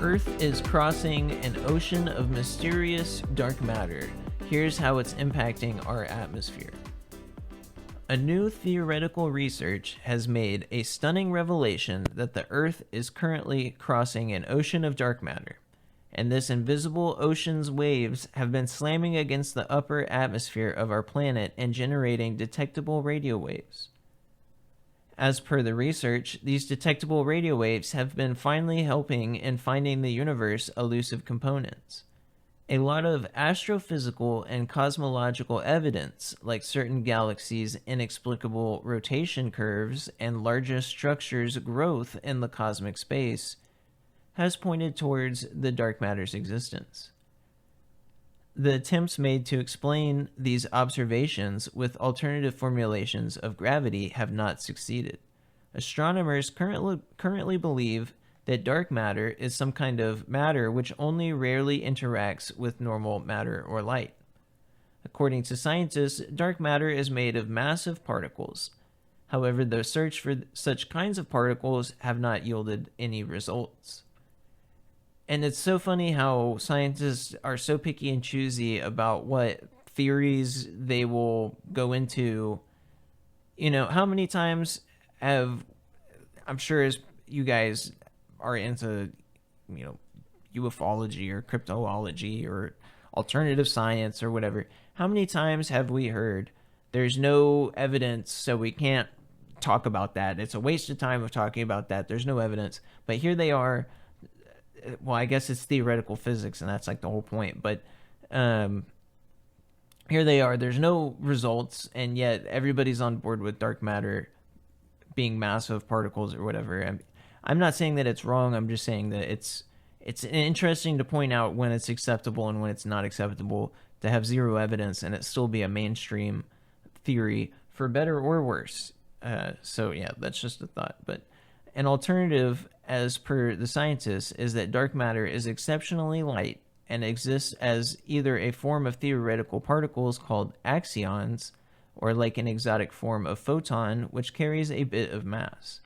Earth is crossing an ocean of mysterious dark matter. Here's how it's impacting our atmosphere. A new theoretical research has made a stunning revelation that the Earth is currently crossing an ocean of dark matter, and this invisible ocean's waves have been slamming against the upper atmosphere of our planet and generating detectable radio waves. As per the research, these detectable radio waves have been finally helping in finding the universe's elusive components. A lot of astrophysical and cosmological evidence, like certain galaxies' inexplicable rotation curves and largest structures' growth in the cosmic space, has pointed towards the dark matter's existence. The attempts made to explain these observations with alternative formulations of gravity have not succeeded. Astronomers currently believe that dark matter is some kind of matter which only rarely interacts with normal matter or light. According to scientists, dark matter is made of massive particles. However, the search for such kinds of particles have not yielded any results. And it's so funny how scientists are so picky and choosy about what theories they will go into. You know, how many times I'm sure as you guys are into, ufology or cryptozoology or alternative science or whatever, how many times have we heard there's no evidence, so we can't talk about that. It's a waste of time of talking about that. There's no evidence. But here they are. Well, I guess it's theoretical physics, and that's like the whole point. But here they are. There's no results, and yet everybody's on board with dark matter being massive particles or whatever. I'm not saying that it's wrong. I'm just saying that it's interesting to point out when it's acceptable and when it's not acceptable to have zero evidence and it still be a mainstream theory for better or worse. So yeah, that's just a thought. But an alternative, as per the scientists, is that dark matter is exceptionally light and exists as either a form of theoretical particles called axions, or like an exotic form of photon, which carries a bit of mass.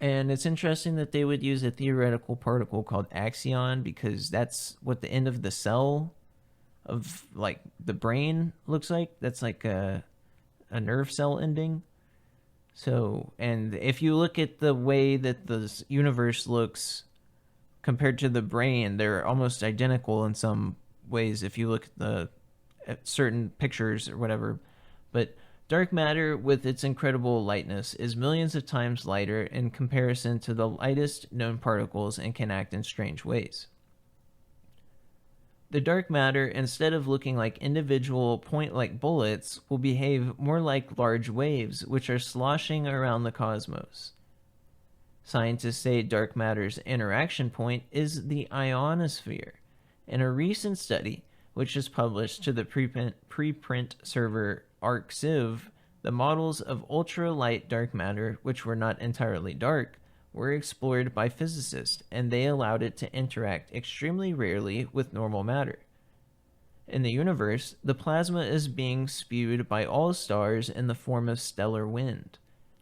And it's interesting that they would use a theoretical particle called axion because that's what the end of the cell of like the brain looks like. That's like a nerve cell ending. So, and if you look at the way that the universe looks compared to the brain, they're almost identical in some ways if you look at certain pictures or whatever. But dark matter, with its incredible lightness, is millions of times lighter in comparison to the lightest known particles and can act in strange ways. The dark matter, instead of looking like individual point-like bullets, will behave more like large waves, which are sloshing around the cosmos. Scientists say dark matter's interaction point is the ionosphere. In a recent study, which is published to the preprint server ArcSiv, the models of ultralight dark matter, which were not entirely dark, were explored by physicists, and they allowed it to interact extremely rarely with normal matter. In the universe, the plasma is being spewed by all stars in the form of stellar wind.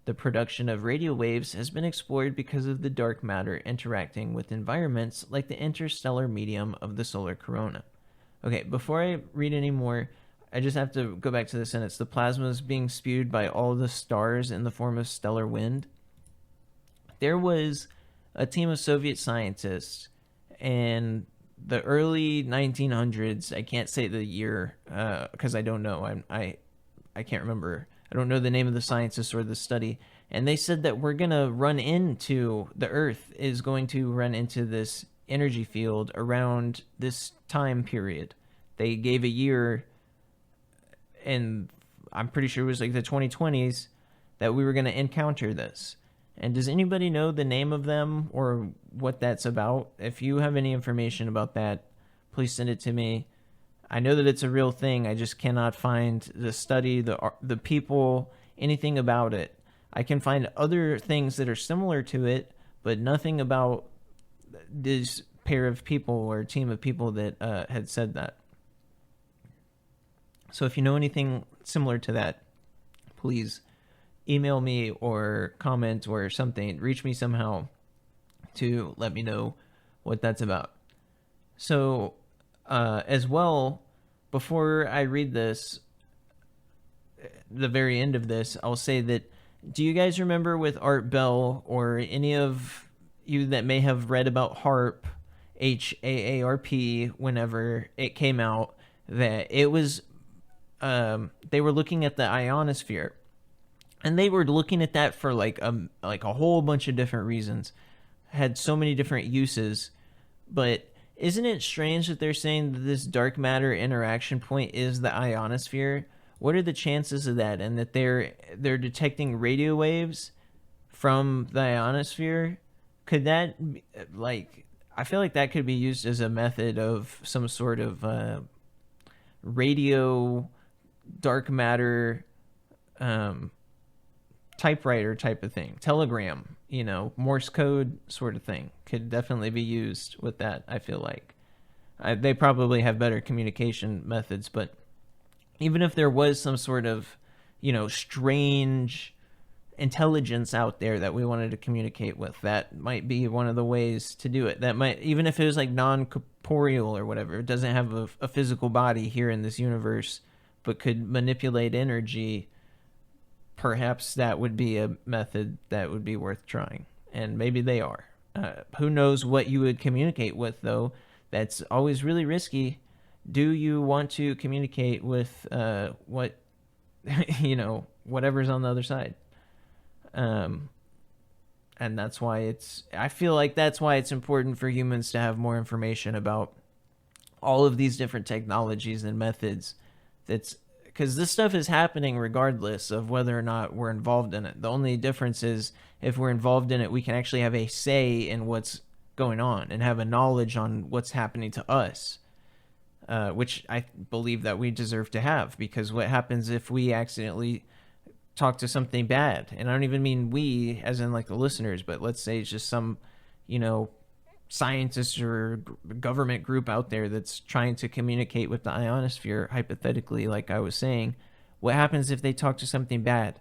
The production of radio waves has been explored because of the dark matter interacting with environments like the interstellar medium of the solar corona. Okay, before I read any more, I just have to go back to the sentence. The plasma is being spewed by all the stars in the form of stellar wind. There was a team of Soviet scientists in the early 1900s. I can't say the year because I don't know. I can't remember. I don't know the name of the scientists or the study. And they said that the Earth is going to run into this energy field around this time period. They gave a year, and I'm pretty sure it was like the 2020s, that we were going to encounter this. And does anybody know the name of them or what that's about? If you have any information about that, please send it to me. I know that it's a real thing. I just cannot find the study, the people, anything about it. I can find other things that are similar to it, but nothing about this pair of people or team of people that had said that. So if you know anything similar to that, please email me or comment or something. Reach me somehow to let me know what that's about. So, as well, before I read this, the very end of this, I'll say that, do you guys remember with Art Bell, or any of you that may have read about HAARP, HAARP, whenever it came out, that it was, they were looking at the ionosphere, and they were looking at that for like a whole bunch of different reasons, had so many different uses. But isn't it strange that they're saying that this dark matter interaction point is the ionosphere? What are the chances of that? And that they're detecting radio waves from the ionosphere? Could that, like, I feel like that could be used as a method of some sort of radio dark matter typewriter type of thing, telegram, Morse code sort of thing. Could definitely be used with that. I feel like they probably have better communication methods, but even if there was some sort of strange intelligence out there that we wanted to communicate with, that might be one of the ways to do it. That might, even if it was like non-corporeal or whatever, it doesn't have a physical body here in this universe, but could manipulate energy, perhaps that would be a method that would be worth trying. And maybe they are. Who knows what you would communicate with, though? That's always really risky. Do you want to communicate with what, whatever's on the other side? And that's why I feel like that's why it's important for humans to have more information about all of these different technologies and methods. Because this stuff is happening regardless of whether or not we're involved in it. The only difference is, if we're involved in it, we can actually have a say in what's going on and have a knowledge on what's happening to us, which I believe that we deserve to have. Because what happens if we accidentally talk to something bad? And I don't even mean we as in like the listeners, but let's say it's just some, scientist or government group out there that's trying to communicate with the ionosphere, hypothetically, like I was saying. What happens if they talk to something bad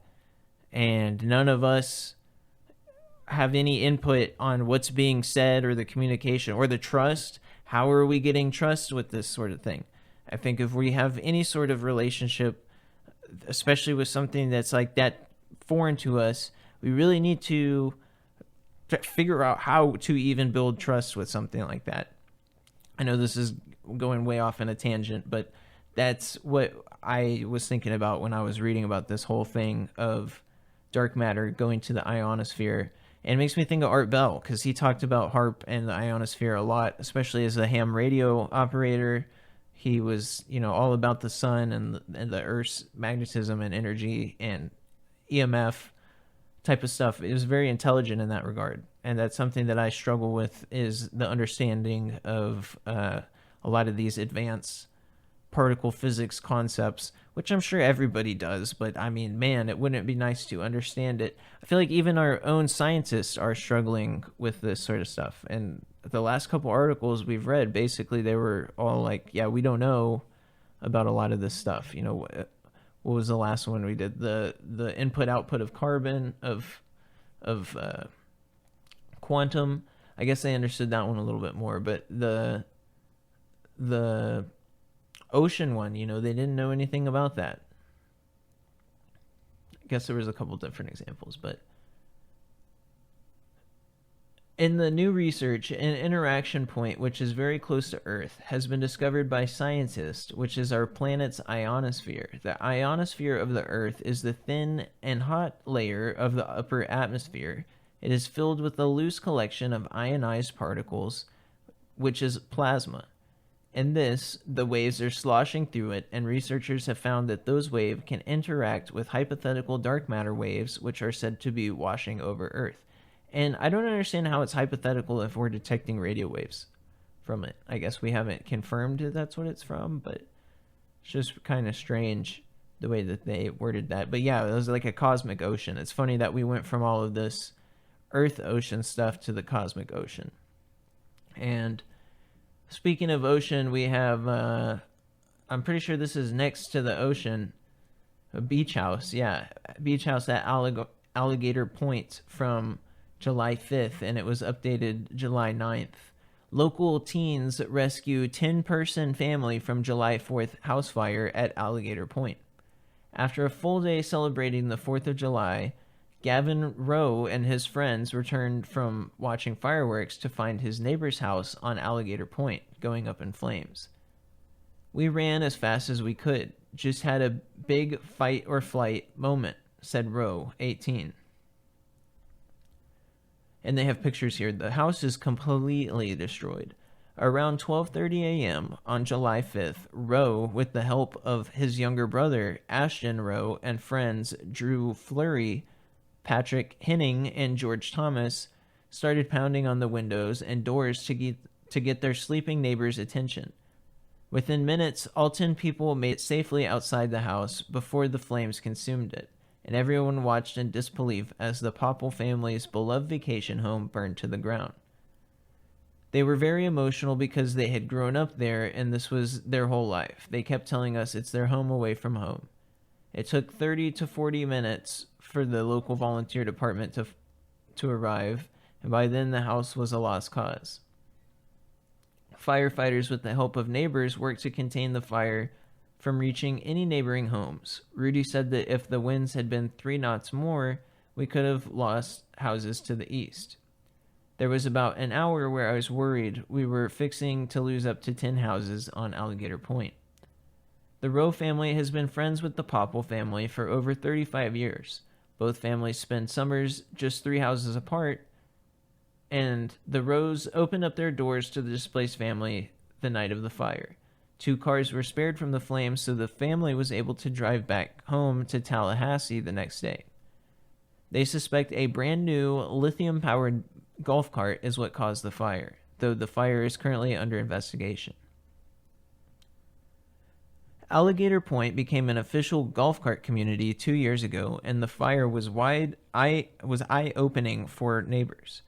and none of us have any input on what's being said, or the communication, or the trust? How are we getting trust with this sort of thing? I think if we have any sort of relationship, especially with something that's like that foreign to us, we really need to figure out how to even build trust with something like that. I know this is going way off in a tangent, but that's what I was thinking about when I was reading about this whole thing of dark matter going to the ionosphere. And it makes me think of Art Bell, because he talked about HAARP and the ionosphere a lot, especially as a ham radio operator. He was, all about the sun and the Earth's magnetism and energy and EMF type of stuff. It was very intelligent in that regard. And that's something that I struggle with, is the understanding of a lot of these advanced particle physics concepts, which I'm sure everybody does. But I mean, man, it wouldn't be nice to understand it. I feel like even our own scientists are struggling with this sort of stuff. And the last couple articles we've read, basically they were all like, yeah, we don't know about a lot of this stuff. What was the last one we did? The input output of carbon, of quantum. I guess I understood that one a little bit more, but the ocean one, they didn't know anything about that. I guess there was a couple different examples, but in the new research, an interaction point which is very close to Earth has been discovered by scientists, which is our planet's ionosphere. The ionosphere of the Earth is the thin and hot layer of the upper atmosphere. It is filled with a loose collection of ionized particles, which is plasma. In this, the waves are sloshing through it, and researchers have found that those waves can interact with hypothetical dark matter waves, which are said to be washing over Earth. And I don't understand how it's hypothetical if we're detecting radio waves from it. I guess we haven't confirmed that that's what it's from, but it's just kind of strange the way that they worded that. But yeah, it was like a cosmic ocean. It's funny that we went from all of this Earth ocean stuff to the cosmic ocean. And speaking of ocean, we have, I'm pretty sure this is next to the ocean, a beach house. Yeah, beach house at Alligator Point from July 5th, and it was updated July 9th. Local teens rescue 10-person family from July 4th house fire at Alligator Point. After a full day celebrating the 4th of July, Gavin Rowe and his friends returned from watching fireworks to find his neighbor's house on Alligator Point going up in flames. We ran as fast as we could, just had a big fight or flight moment, said Rowe, 18. And they have pictures here. The house is completely destroyed. Around 12:30 a.m. on July 5th, Rowe, with the help of his younger brother, Ashton Rowe, and friends Drew Fleury, Patrick Henning, and George Thomas, started pounding on the windows and doors to get their sleeping neighbors' attention. Within minutes, all 10 people made it safely outside the house before the flames consumed it, and everyone watched in disbelief as the Popple family's beloved vacation home burned to the ground. They were very emotional because they had grown up there and this was their whole life. They kept telling us it's their home away from home. It took 30 to 40 minutes for the local volunteer department to arrive, and by then the house was a lost cause. Firefighters, with the help of neighbors, worked to contain the fire from reaching any neighboring homes. Rudy said that if the winds had been 3 knots more, we could have lost houses to the east. There was about an hour where I was worried we were fixing to lose up to 10 houses on Alligator Point. The Rowe family has been friends with the Popple family for over 35 years. Both families spend summers just 3 houses apart, and the Rowes opened up their doors to the displaced family the night of the fire. 2 cars were spared from the flames, so the family was able to drive back home to Tallahassee the next day. They suspect a brand new lithium-powered golf cart is what caused the fire, though the fire is currently under investigation. Alligator Point became an official golf cart community 2 years ago, and the fire was eye-opening for neighbors.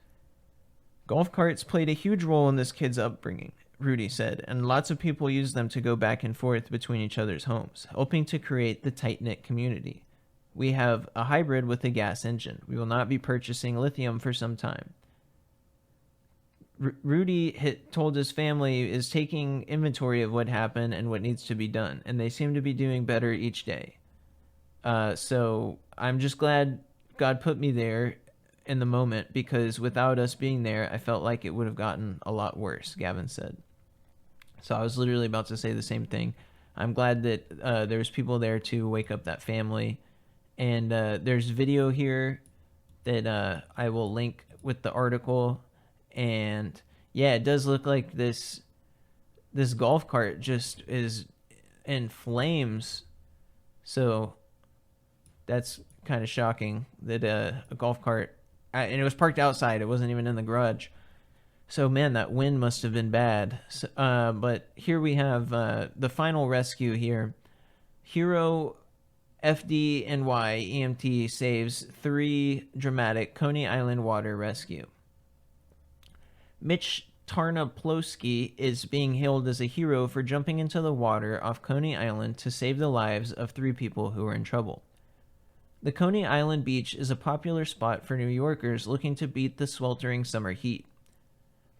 Golf carts played a huge role in this kid's upbringing, Rudy said, and lots of people use them to go back and forth between each other's homes, helping to create the tight-knit community. We have a hybrid with a gas engine. We will not be purchasing lithium for some time. Rudy told his family is taking inventory of what happened and what needs to be done, and they seem to be doing better each day. So I'm just glad God put me there in the moment, because without us being there, I felt like it would have gotten a lot worse, Gavin said. So I was literally about to say the same thing. I'm glad that there's people there to wake up that family. And there's video here that I will link with the article. And yeah, it does look like this golf cart just is in flames. So that's kind of shocking that a golf cart, and it was parked outside. It wasn't even in the garage. So man, that wind must have been bad. So, but here we have the final rescue here. Hero FDNY EMT saves 3 dramatic Coney Island water rescue. Mitch Tarnoplowski is being hailed as a hero for jumping into the water off Coney Island to save the lives of 3 people who were in trouble. The Coney Island beach is a popular spot for New Yorkers looking to beat the sweltering summer heat.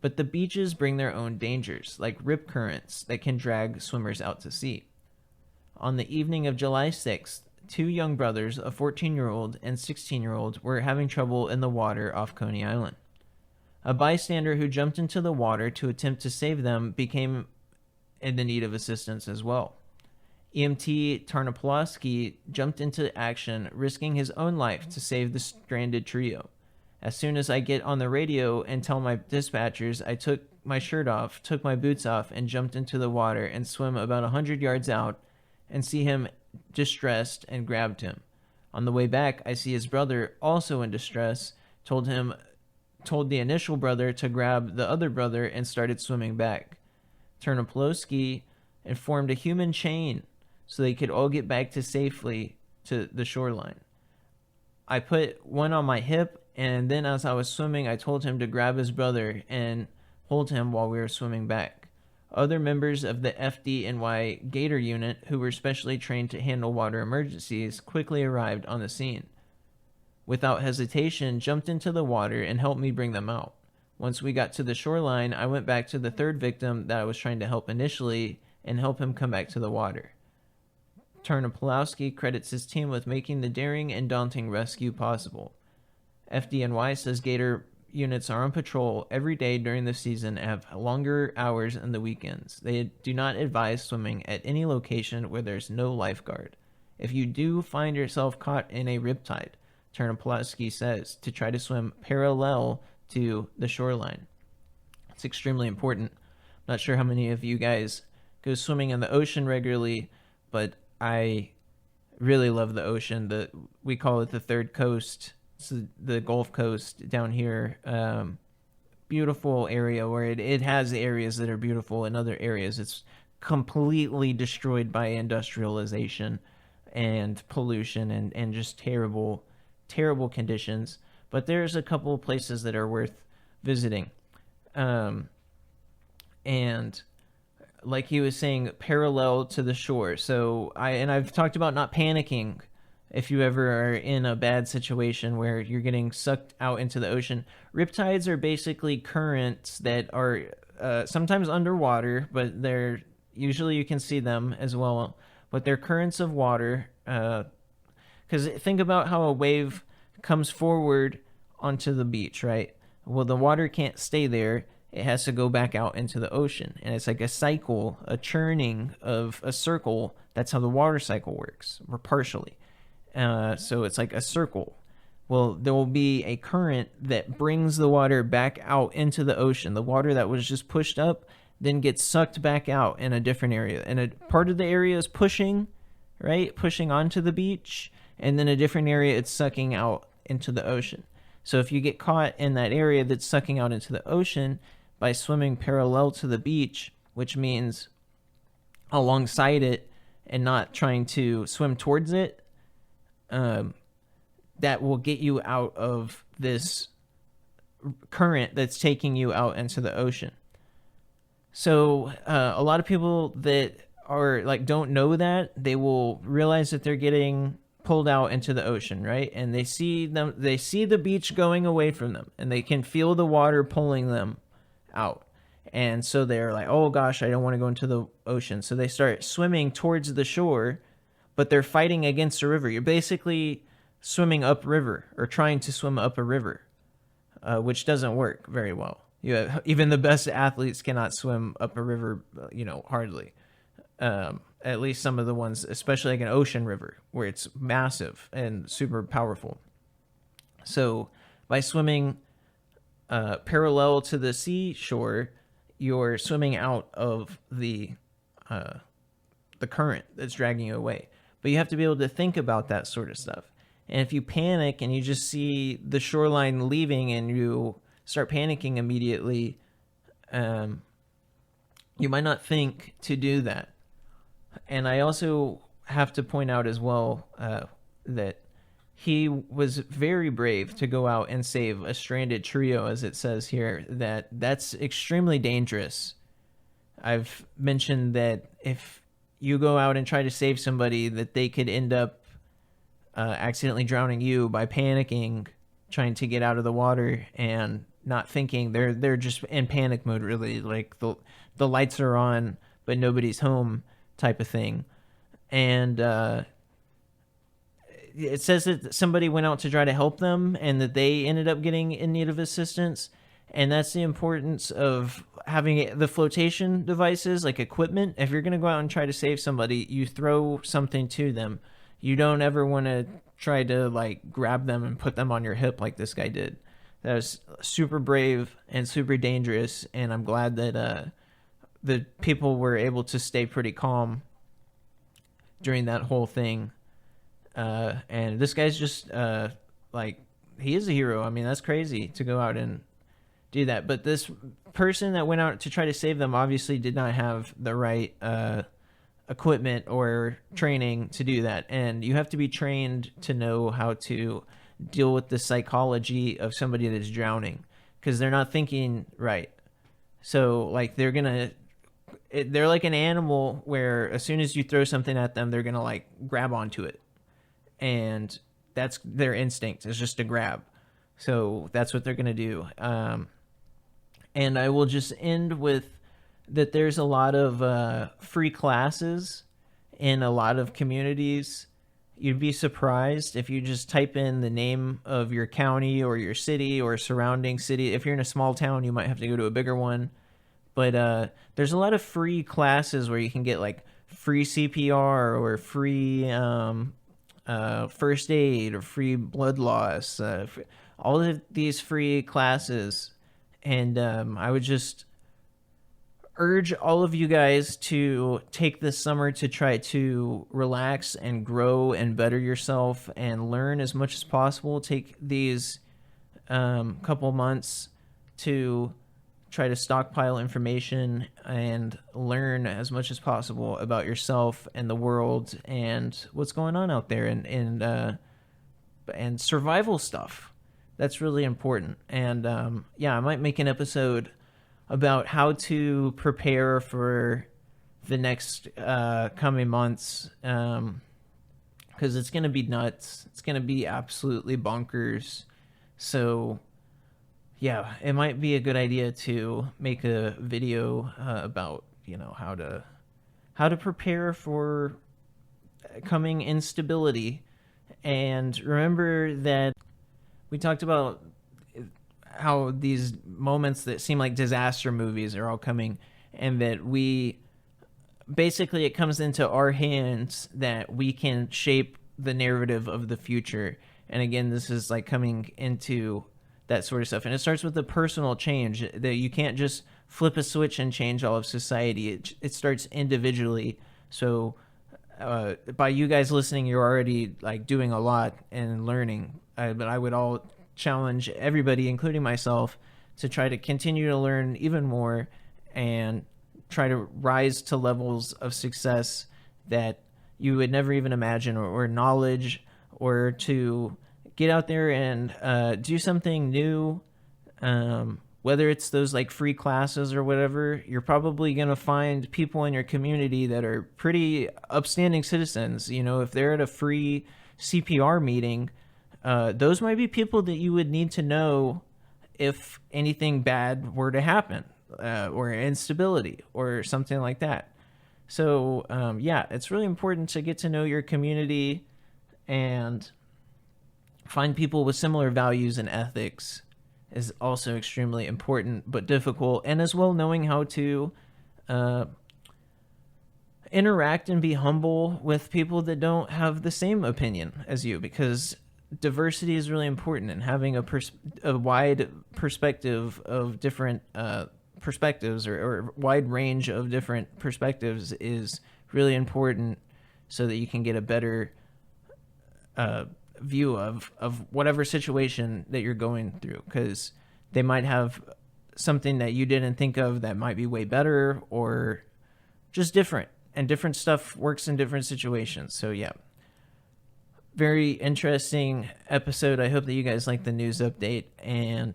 But the beaches bring their own dangers, like rip currents that can drag swimmers out to sea. On the evening of July 6th, 2 young brothers, a 14-year-old and 16-year-old, were having trouble in the water off Coney Island. A bystander who jumped into the water to attempt to save them became in the need of assistance as well. EMT Tarnoplowski jumped into action, risking his own life to save the stranded trio. As soon as I get on the radio and tell my dispatchers, I took my shirt off, took my boots off, and jumped into the water and swim about 100 yards out and see him distressed and grabbed him. On the way back, I see his brother also in distress, told the initial brother to grab the other brother and started swimming back. Tarnoplowski formed a human chain so they could all get back safely to the shoreline. I put one on my hip, and then as I was swimming, I told him to grab his brother and hold him while we were swimming back. Other members of the FDNY Gator unit, who were specially trained to handle water emergencies, quickly arrived on the scene. Without hesitation, jumped into the water and helped me bring them out. Once we got to the shoreline, I went back to the third victim that I was trying to help initially and help him come back to the water. Ternopolowski credits his team with making the daring and daunting rescue possible. FDNY says Gator units are on patrol every day during the season and have longer hours in the weekends. They do not advise swimming at any location where there's no lifeguard. If you do find yourself caught in a riptide, Ternopolowski says, to try to swim parallel to the shoreline. It's extremely important. I'm not sure how many of you guys go swimming in the ocean regularly, but I really love the ocean. We call it the third coast. It's the Gulf Coast down here. Beautiful area where it has areas that are beautiful and other areas it's completely destroyed by industrialization and pollution and just terrible conditions. But there's a couple of places that are worth visiting. And like he was saying, parallel to the shore. So I've talked about not panicking if you ever are in a bad situation where you're getting sucked out into the ocean. Riptides are basically currents that are sometimes underwater, but they're usually you can see them as well. But they're currents of water. Because think about how a wave comes forward onto the beach, right? Well, the water can't stay there. It has to go back out into the ocean. And it's like a cycle, a churning of a circle. That's how the water cycle works, or partially. So it's like a circle. Well, there will be a current that brings the water back out into the ocean. The water that was just pushed up then gets sucked back out in a different area. And a part of the area is pushing, right? Pushing onto the beach. And then a different area, it's sucking out into the ocean. So if you get caught in that area that's sucking out into the ocean by swimming parallel to the beach, which means alongside it and not trying to swim towards it, that will get you out of this current that's taking you out into the ocean. So a lot of people that are like don't know that, they will realize that they're getting pulled out into the ocean, right? And they see the beach going away from them, and they can feel the water pulling them out. And so they're like, oh gosh, I don't want to go into the ocean. So they start swimming towards the shore, but they're fighting against a river. You're basically swimming upriver or trying to swim up a river, which doesn't work very well. Even the best athletes cannot swim up a river, hardly. At least some of the ones, especially like an ocean river, where it's massive and super powerful. So by swimming parallel to the seashore, you're swimming out of the current that's dragging you away. But you have to be able to think about that sort of stuff. And if you panic and you just see the shoreline leaving and you start panicking immediately, you might not think to do that. And I also have to point out as well that he was very brave to go out and save a stranded trio, as it says here. That's extremely dangerous. I've mentioned that if you go out and try to save somebody, that they could end up accidentally drowning you by panicking, trying to get out of the water and not thinking. They're just in panic mode, really. Like the lights are on, but nobody's home type of thing. And it says that somebody went out to try to help them and that they ended up getting in need of assistance. And that's the importance of having the flotation devices, like equipment. If you're going to go out and try to save somebody, you throw something to them. You don't ever want to try to like grab them and put them on your hip like this guy did. That was super brave and super dangerous. And I'm glad that the people were able to stay pretty calm during that whole thing. And this guy's just he is a hero. I mean, that's crazy to go out and do that. But this person that went out to try to save them obviously did not have the right equipment or training to do that. And you have to be trained to know how to deal with the psychology of somebody that's drowning, because they're not thinking right. So like they're like an animal where as soon as you throw something at them, they're going to like grab onto it. And that's their instinct, is just to grab. So that's what they're going to do. And I will just end with that there's a lot of free classes in a lot of communities. You'd be surprised if you just type in the name of your county or your city or surrounding city. If you're in a small town, you might have to go to a bigger one. But there's a lot of free classes where you can get like free CPR or free first aid or free blood loss. All of these free classes. And I would just urge all of you guys to take this summer to try to relax and grow and better yourself and learn as much as possible. Take these couple months to try to stockpile information and learn as much as possible about yourself and the world and what's going on out there, and survival stuff. That's really important. And I might make an episode about how to prepare for the next coming months, because it's going to be nuts. It's going to be absolutely bonkers. So yeah, it might be a good idea to make a video about, how to prepare for coming instability. And remember that we talked about how these moments that seem like disaster movies are all coming, and that it comes into our hands that we can shape the narrative of the future. And again, this is like coming into that sort of stuff. And it starts with the personal change, that you can't just flip a switch and change all of society. It starts individually. So by you guys listening, you're already like doing a lot and learning. But I would all challenge everybody, including myself, to try to continue to learn even more and try to rise to levels of success that you would never even imagine, or knowledge, or to get out there and do something new. Whether it's those like free classes or whatever, you're probably going to find people in your community that are pretty upstanding citizens. If they're at a free CPR meeting, those might be people that you would need to know if anything bad were to happen, or instability or something like that. So it's really important to get to know your community and find people with similar values and ethics is also extremely important, but difficult. And as well, knowing how to interact and be humble with people that don't have the same opinion as you, because diversity is really important, and having a wide perspective of different perspectives, or wide range of different perspectives, is really important, so that you can get a better view of whatever situation that you're going through, because they might have something that you didn't think of that might be way better, or just different, and different stuff works in different situations. So yeah, very interesting episode. I hope that you guys like the news update, and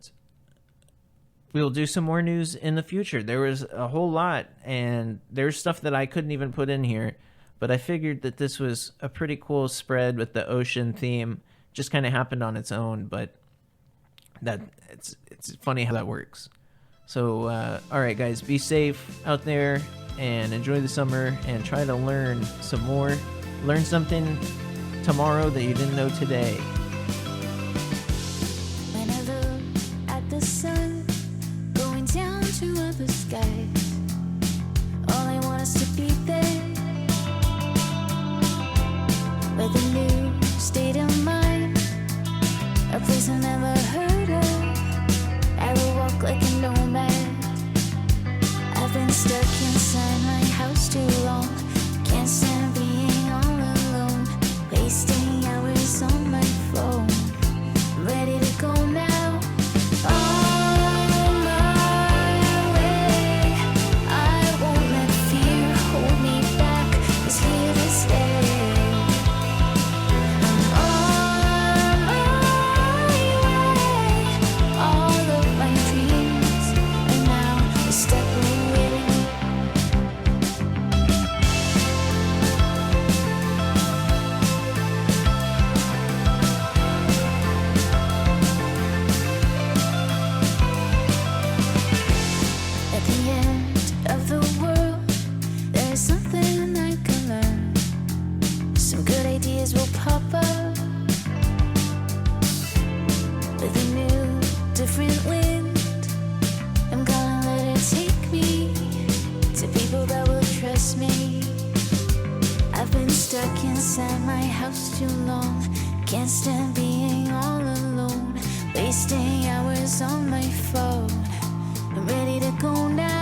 we'll do some more news in the future. There was a whole lot, and there's stuff that I couldn't even put in here, but I figured that this was a pretty cool spread with the ocean theme. Just kind of happened on its own, but that it's funny how that works. So all right, guys, be safe out there and enjoy the summer, and try to learn some more. Learn something tomorrow that you didn't know today. When I look at the sun going down to other skies, all I want is to be there, with a new state of mind, a place I never heard of. I will walk like a nomad. I've been stuck inside my house too long. Can't stand being all alone, wasting hours on my phone. I'm ready to go now. On my way, I won't let fear hold me back. It's here to stay. I'm on my way. with a new, different wind. I'm gonna let it take me to people that will trust me. I've been stuck inside my house too long. Can't stand being all alone, wasting hours on my phone. I'm ready to go now.